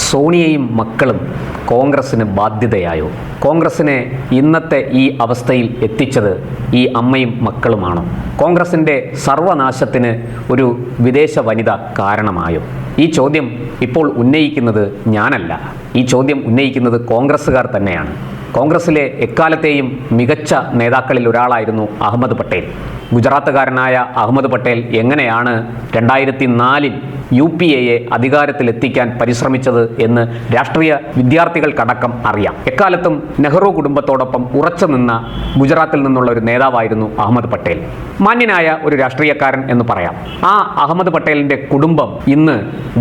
സോണിയയും മക്കളും കോൺഗ്രസ്സിന് ബാധ്യതയായോ? കോൺഗ്രസ്സിനെ ഇന്നത്തെ ഈ അവസ്ഥയിൽ എത്തിച്ചത് ഈ അമ്മയും മക്കളുമാണോ? കോൺഗ്രസിൻ്റെ സർവനാശത്തിന് ഒരു വിദേശ വനിത കാരണമായോ? ഈ ചോദ്യം ഇപ്പോൾ ഉന്നയിക്കുന്നത് ഞാനല്ല. ഈ ചോദ്യം ഉന്നയിക്കുന്നത് കോൺഗ്രസ്സുകാർ തന്നെയാണ്. കോൺഗ്രസ്സിലെ എക്കാലത്തെയും മികച്ച നേതാക്കളിൽ ഒരാളായിരുന്നു അഹമ്മദ് പട്ടേൽ. ഗുജറാത്തുകാരനായ അഹമ്മദ് പട്ടേൽ എങ്ങനെയാണ് 2004-ൽ UPA-യെ അധികാരത്തിലെത്തിക്കാൻ പരിശ്രമിച്ചത് എന്ന് രാഷ്ട്രീയ വിദ്യാർത്ഥികൾക്കടക്കം അറിയാം. എക്കാലത്തും നെഹ്റു കുടുംബത്തോടൊപ്പം ഉറച്ചു നിന്ന ഗുജറാത്തിൽ നിന്നുള്ള ഒരു നേതാവായിരുന്നു അഹമ്മദ് പട്ടേൽ. മാന്യനായ ഒരു രാഷ്ട്രീയക്കാരൻ എന്ന് പറയാം. ആ അഹമ്മദ് പട്ടേലിൻ്റെ കുടുംബം ഇന്ന്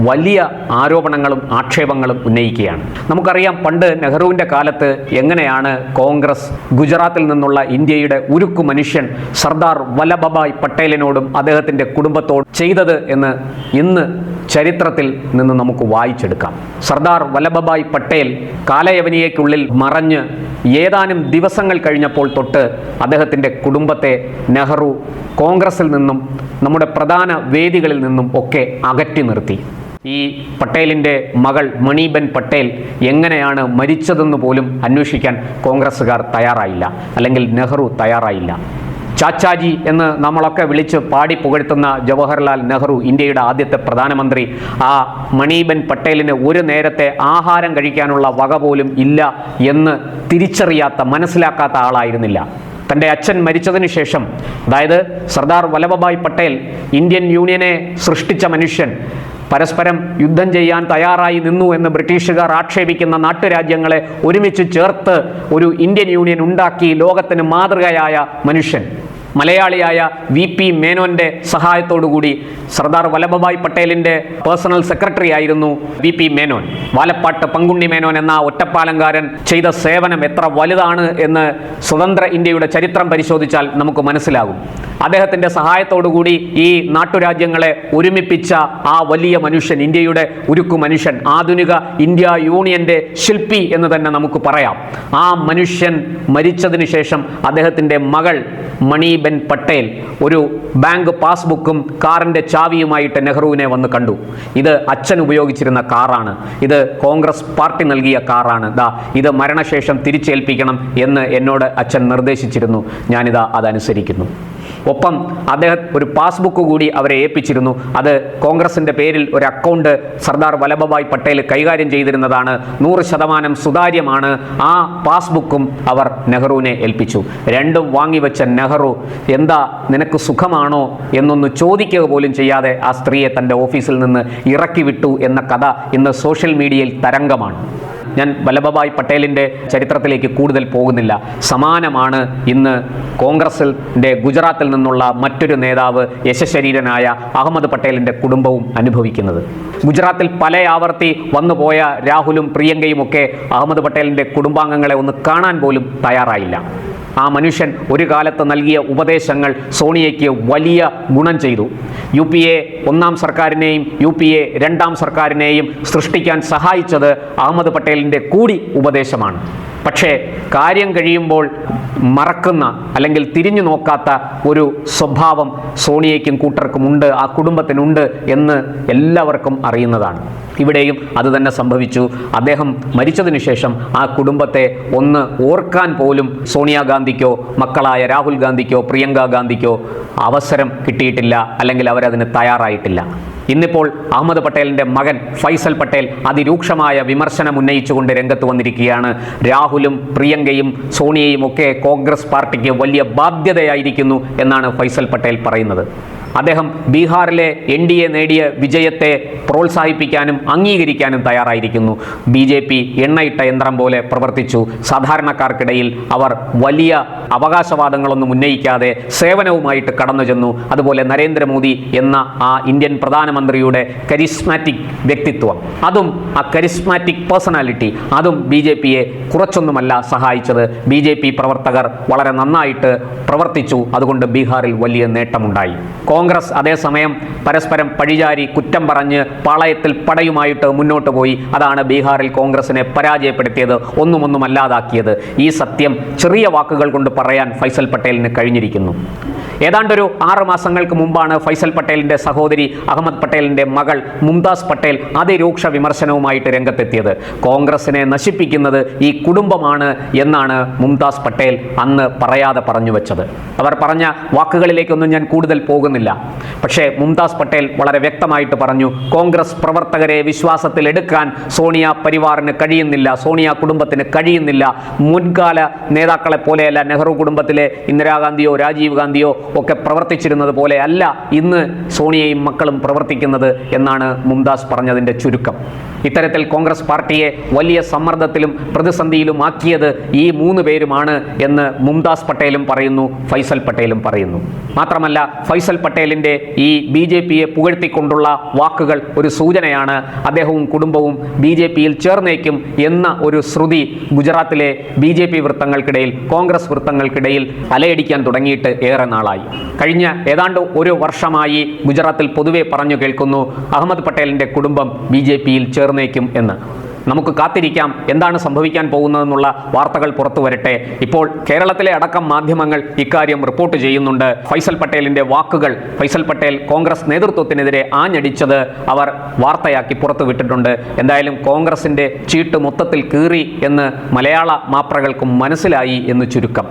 വലിയ ആരോപണങ്ങളും ആക്ഷേപങ്ങളും ഉന്നയിക്കുകയാണ്. നമുക്കറിയാം, പണ്ട് നെഹ്റുവിൻ്റെ കാലത്ത് എങ്ങനെയാണ് കോൺഗ്രസ് ഗുജറാത്തിൽ നിന്നുള്ള ഇന്ത്യയുടെ ഉരുക്കു മനുഷ്യൻ സർദാർ വല്ലഭഭായ് പട്ടേലിനോടും അദ്ദേഹത്തിൻ്റെ കുടുംബത്തോടും ചെയ്തത് എന്ന് ഇന്ന് ചരിത്രത്തിൽ നിന്ന് നമുക്ക് വായിച്ചെടുക്കാം. സർദാർ വല്ലഭഭായ് പട്ടേൽ കാലയവനിയയ്ക്കുള്ളിൽ മറഞ്ഞ് ഏതാനും ദിവസങ്ങൾ കഴിഞ്ഞപ്പോൾ തൊട്ട് അദ്ദേഹത്തിൻ്റെ കുടുംബത്തെ നെഹ്റു കോൺഗ്രസിൽ നിന്നും നമ്മുടെ പ്രധാന വേദികളിൽ നിന്നും ഒക്കെ അകറ്റി നിർത്തി. ഈ പട്ടേലിൻ്റെ മകൾ മണിബെൻ പട്ടേൽ എങ്ങനെയാണ് മരിച്ചതെന്ന് പോലും അന്വേഷിക്കാൻ കോൺഗ്രസ്സുകാർ തയ്യാറായില്ല, അല്ലെങ്കിൽ നെഹ്റു തയ്യാറായില്ല. ചാച്ചാജി എന്ന് നമ്മളൊക്കെ വിളിച്ച് പാടി പുകഴ്ത്തുന്ന ജവഹർലാൽ നെഹ്റു, ഇന്ത്യയുടെ ആദ്യത്തെ പ്രധാനമന്ത്രി, ആ മണിബെൻ പട്ടേലിന് ഒരു നേരത്തെ ആഹാരം കഴിക്കാനുള്ള വക പോലും ഇല്ല എന്ന് തിരിച്ചറിയാത്ത, മനസ്സിലാക്കാത്ത ആളായിരുന്നില്ല. തൻ്റെ അച്ഛൻ മരിച്ചതിന് ശേഷം, അതായത് സർദാർ വല്ലഭഭായ് പട്ടേൽ, ഇന്ത്യൻ യൂണിയനെ സൃഷ്ടിച്ച മനുഷ്യൻ, പരസ്പരം യുദ്ധം ചെയ്യാൻ തയ്യാറായി നിന്നു എന്ന് ബ്രിട്ടീഷുകാർ ആക്ഷേപിക്കുന്ന നാട്ടുരാജ്യങ്ങളെ ഒരുമിച്ച് ചേർത്ത് ഒരു ഇന്ത്യൻ യൂണിയൻ ഉണ്ടാക്കി ലോകത്തിന് മാതൃകയായ മനുഷ്യൻ, മലയാളിയായ VP മേനോൻ്റെ സഹായത്തോടുകൂടി സർദാർ വല്ലഭഭായ് പട്ടേലിൻ്റെ പേഴ്സണൽ സെക്രട്ടറി ആയിരുന്നു VP മേനോൻ. വാലപ്പാട്ട് പങ്കുണ്ണി മേനോൻ എന്ന ഒറ്റപ്പാലംകാരൻ ചെയ്ത സേവനം എത്ര വലുതാണ് എന്ന് സ്വതന്ത്ര ഇന്ത്യയുടെ ചരിത്രം പരിശോധിച്ചാൽ നമുക്ക് മനസ്സിലാകും. അദ്ദേഹത്തിൻ്റെ സഹായത്തോടുകൂടി ഈ നാട്ടുരാജ്യങ്ങളെ ഒരുമിപ്പിച്ച ആ വലിയ മനുഷ്യൻ, ഇന്ത്യയുടെ ഉരുക്കു മനുഷ്യൻ, ആധുനിക ഇന്ത്യ യൂണിയൻ്റെ ശില്പി എന്ന് തന്നെ നമുക്ക് പറയാം. ആ മനുഷ്യൻ മരിച്ചതിന് ശേഷം അദ്ദേഹത്തിൻ്റെ മകൾ മണിബെൻ പട്ടേൽ ഒരു ബാങ്ക് പാസ്ബുക്കും കാറിൻ്റെ ചാവിയുമായിട്ട് നെഹ്റുവിനെ വന്ന് കണ്ടു. ഇത് അച്ഛൻ ഉപയോഗിച്ചിരുന്ന കാറാണ്, ഇത് കോൺഗ്രസ് പാർട്ടി നൽകിയ കാറാണ്, ഇത് മരണശേഷം തിരിച്ചേൽപ്പിക്കണം എന്ന് എന്നോട് അച്ഛൻ നിർദ്ദേശിച്ചിരുന്നു, ഞാനിതാ അതനുസരിക്കുന്നു. ഒപ്പം അദ്ദേഹം ഒരു പാസ്ബുക്ക് കൂടി അവരെ ഏൽപ്പിച്ചിരുന്നു. അത് കോൺഗ്രസിൻ്റെ പേരിൽ ഒരു അക്കൗണ്ട് സർദാർ വല്ലഭഭായ് പട്ടേൽ കൈകാര്യം ചെയ്തിരുന്നതാണ്, 100% സുതാര്യമാണ്. ആ പാസ്ബുക്കും അവർ നെഹ്റുവിനെ ഏൽപ്പിച്ചു. രണ്ടും വാങ്ങിവെച്ച നെഹ്റു, എന്താ നിനക്ക് സുഖമാണോ എന്നൊന്ന് ചോദിക്കുക പോലും ചെയ്യാതെ ആ സ്ത്രീയെ തൻ്റെ ഓഫീസിൽ നിന്ന് ഇറക്കി വിട്ടു എന്ന കഥ ഇന്ന് സോഷ്യൽ മീഡിയയിൽ തരംഗമാണ്. ഞാൻ വല്ലഭഭായ് പട്ടേലിൻ്റെ ചരിത്രത്തിലേക്ക് കൂടുതൽ പോകുന്നില്ല. സമാനമാണ് ഇന്ന് കോൺഗ്രസിൻ്റെ ഗുജറാത്തിൽ നിന്നുള്ള മറ്റൊരു നേതാവ്, യശശരീരനായ അഹമ്മദ് പട്ടേലിൻ്റെ കുടുംബവും അനുഭവിക്കുന്നത്. ഗുജറാത്തിൽ പല ആവർത്തി വന്നുപോയ രാഹുലും പ്രിയങ്കയും ഒക്കെ അഹമ്മദ് പട്ടേലിൻ്റെ കുടുംബാംഗങ്ങളെ ഒന്ന് കാണാൻ പോലും തയ്യാറായില്ല. ആ മനുഷ്യൻ ഒരു കാലത്ത് നൽകിയ ഉപദേശങ്ങൾ സോണിയയ്ക്ക് വലിയ ഗുണം ചെയ്തു. UPA ഒന്നാം സർക്കാരിനെയും UPA രണ്ടാം സർക്കാരിനെയും സൃഷ്ടിക്കാൻ സഹായിച്ചത് അഹമ്മദ് പട്ടേലിൻ്റെ കൂടി ഉപദേശമാണ്. പക്ഷേ കാര്യം കഴിയുമ്പോൾ മറക്കുന്ന, അല്ലെങ്കിൽ തിരിഞ്ഞു നോക്കാത്ത ഒരു സ്വഭാവം സോണിയയ്ക്കും കൂട്ടർക്കും ഉണ്ട്, ആ കുടുംബത്തിനുണ്ട് എന്ന് എല്ലാവർക്കും അറിയുന്നതാണ്. ഇവിടെയും അതുതന്നെ സംഭവിച്ചു. അദ്ദേഹം മരിച്ചതിന് ശേഷം ആ കുടുംബത്തെ ഒന്ന് ഓർക്കാൻ പോലും സോണിയാഗാന്ധിക്കോ മക്കളായ രാഹുൽ ഗാന്ധിക്കോ പ്രിയങ്ക ഗാന്ധിക്കോ അവസരം കിട്ടിയിട്ടില്ല, അല്ലെങ്കിൽ അവരതിന് തയ്യാറായിട്ടില്ല. ഇന്നിപ്പോൾ അഹമ്മദ് പട്ടേലിൻ്റെ മകൻ ഫൈസൽ പട്ടേൽ അതിരൂക്ഷമായ വിമർശനം ഉന്നയിച്ചുകൊണ്ട് രംഗത്ത് വന്നിരിക്കുകയാണ്. രാഹുലും പ്രിയങ്കയും സോണിയയും ഒക്കെ കോൺഗ്രസ് പാർട്ടിക്ക് വലിയ ബാധ്യതയായിരിക്കുന്നു എന്നാണ് ഫൈസൽ പട്ടേൽ പറയുന്നത്. അദ്ദേഹം ബീഹാറിലെ NDA നേടിയ വിജയത്തെ പ്രോത്സാഹിപ്പിക്കാനും അംഗീകരിക്കാനും തയ്യാറായിരിക്കുന്നു. BJP എണ്ണയിട്ട യന്ത്രം പോലെ പ്രവർത്തിച്ചു. സാധാരണക്കാർക്കിടയിൽ അവർ വലിയ അവകാശവാദങ്ങളൊന്നും ഉന്നയിക്കാതെ സേവനവുമായിട്ട് കടന്നു ചെന്നു. അതുപോലെ നരേന്ദ്രമോദി എന്ന ആ ഇന്ത്യൻ പ്രധാനമന്ത്രിയുടെ കരിസ്മാറ്റിക് വ്യക്തിത്വം, അതും ആ കരിസ്മാറ്റിക് പേഴ്സണാലിറ്റി, അതും BJPയെ കുറച്ചൊന്നുമല്ല സഹായിച്ചത്. BJP പ്രവർത്തകർ വളരെ നന്നായിട്ട് പ്രവർത്തിച്ചു. അതുകൊണ്ട് ബീഹാറിൽ വലിയ നേട്ടമുണ്ടായി. കോൺഗ്രസ് അതേസമയം പരസ്പരം പഴിചാരി കുറ്റം പറഞ്ഞ് പാളയത്തിൽ പടയുമായിട്ട് മുന്നോട്ട് പോയി. അതാണ് ബീഹാറിൽ കോൺഗ്രസിനെ പരാജയപ്പെടുത്തിയത്, ഒന്നുമല്ലാതാക്കിയത്. ഈ സത്യം ചെറിയ വാക്കുകൾ കൊണ്ട് പറയാൻ ഫൈസൽ പട്ടേലിന് കഴിഞ്ഞിരിക്കുന്നു. ഏതാണ്ടൊരു 6 മാസങ്ങൾക്ക് മുമ്പാണ് ഫൈസൽ പട്ടേലിൻ്റെ സഹോദരി അഹമ്മദ് പട്ടേലിൻ്റെ മകൾ മുംതാസ് പട്ടേൽ അതിരൂക്ഷ വിമർശനവുമായിട്ട് രംഗത്തെത്തിയത്. കോൺഗ്രസിനെ നശിപ്പിക്കുന്നത് ഈ കുടുംബമാണ് എന്നാണ് മുംതാസ് പട്ടേൽ അന്ന് പറയാതെ പറഞ്ഞു വെച്ചത്. അവർ പറഞ്ഞ വാക്കുകളിലേക്കൊന്നും ഞാൻ കൂടുതൽ പോകുന്നില്ല. പക്ഷേ മുംതാസ് പട്ടേൽ വളരെ വ്യക്തമായിട്ട് പറഞ്ഞു, കോൺഗ്രസ് പ്രവർത്തകരെ വിശ്വാസത്തിൽ എടുക്കാൻ സോണിയ പരിവാറിന് കഴിയുന്നില്ല, സോണിയ കുടുംബത്തിന് കഴിയുന്നില്ല. മുൻകാല നേതാക്കളെ പോലെയല്ല, നെഹ്റു കുടുംബത്തിലെ ഇന്ദിരാഗാന്ധിയോ രാജീവ് ഗാന്ധിയോ ഒക്കെ പ്രവർത്തിച്ചിരുന്നത് പോലെ അല്ല ഇന്ന് സോണിയയും മക്കളും പ്രവർത്തിക്കുന്നത് എന്നാണ് മുംതാസ് പറഞ്ഞതിൻ്റെ ചുരുക്കം. ഇത്തരത്തിൽ കോൺഗ്രസ് പാർട്ടിയെ വലിയ സമ്മർദ്ദത്തിലും പ്രതിസന്ധിയിലും ആക്കിയത് ഈ 3 പേരുമാണ് എന്ന് മുംതാസ് പട്ടേലും പറയുന്നു, ഫൈസൽ പട്ടേലും പറയുന്നു. മാത്രമല്ല, ഫൈസൽ പട്ടേലിൻ്റെ ഈ BJPയെ പുകഴ്ത്തിക്കൊണ്ടുള്ള വാക്കുകൾ ഒരു സൂചനയാണ്. അദ്ദേഹവും കുടുംബവും BJPയിൽ ചേർന്നേക്കും എന്ന ഒരു ശ്രുതി ഗുജറാത്തിലെ BJP വൃത്തങ്ങൾക്കിടയിൽ, കോൺഗ്രസ് വൃത്തങ്ങൾക്കിടയിൽ അലയടിക്കാൻ തുടങ്ങിയിട്ട് ഏറെ നാളായി. കഴിഞ്ഞ ഏതാണ്ട് 1 വർഷമായി ഗുജറാത്തിൽ പൊതുവെ പറഞ്ഞു കേൾക്കുന്നു, അഹമ്മദ് പട്ടേലിൻ്റെ കുടുംബം BJPയിൽ ചേർന്നേക്കും എന്ന്. നമുക്ക് കാത്തിരിക്കാം എന്താണ് സംഭവിക്കാൻ പോകുന്നതെന്നുള്ള വാർത്തകൾ പുറത്തു വരട്ടെ. ഇപ്പോൾ കേരളത്തിലെ അടക്കം മാധ്യമങ്ങൾ ഇക്കാര്യം റിപ്പോർട്ട് ചെയ്യുന്നുണ്ട്. ഫൈസൽ പട്ടേലിൻ്റെ വാക്കുകൾ, ഫൈസൽ പട്ടേൽ കോൺഗ്രസ് നേതൃത്വത്തിനെതിരെ ആഞ്ഞടിച്ചത് അവർ വാർത്തയാക്കി പുറത്തു വിട്ടിട്ടുണ്ട്. എന്തായാലും കോൺഗ്രസിൻ്റെ ചീട്ട് മൊത്തത്തിൽ കീറി എന്ന് മലയാള മാപ്രകൾക്കും മനസ്സിലായി എന്ന് ചുരുക്കം.